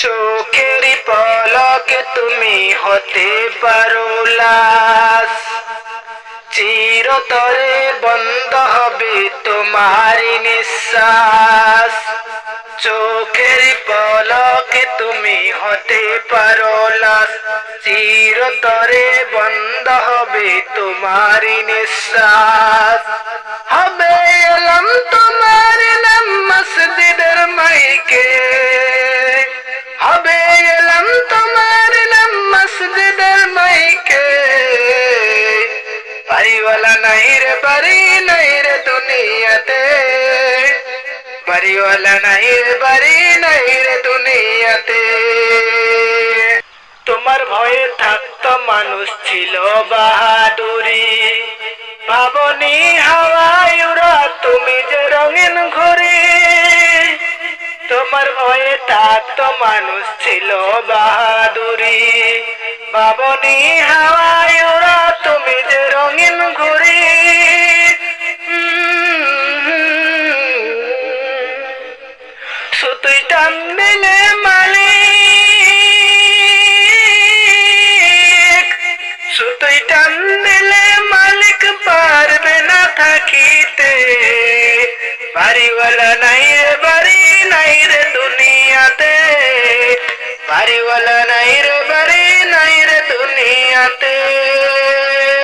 চোখের পলকে তুমি হতে পারো লাশ, চিরতরে বন্ধ হবে তোমার নিঃশ্বাস। চোখের পলকে তুমি হতে পারো লাশ, চিরতরে বন্ধ হবে তোমার নিঃশ্বাস। হবে এলাম তোমার নাম মসজিদের মাইকে, হবে এলাম তোমার নাম মসজিদের মাইকে। বাড়িওয়ালা নাই রে বাড়ি নাই রে দুনিয়াতে, বাড়িওয়ালা নাই রে বাড়ি নাই রে দুনিয়াতে। তোমার ভয়ে থাকতো মানুষ ছিল বাহাদুরি, ভাবনি হাওয়ায় উড়া তুমি যে রঙিন ঘুড়ি। তোমার ভয়ে থাকতো মানুষ ছিল বাহাদুরি, ভাবনি হাওয়ায় উড়া তুমি যে রঙিন ঘুড়ি। সুতুই টান দিলে মালিক, সুতুই টান দিলে মালিক পারবে না থাকিতে। বাড়িওয়ালা নাই রে বাড়ি নাই রে দুনিয়াতে, বাড়িওয়ালা নাই রে বাড়ি নাই রে দুনিয়াতে।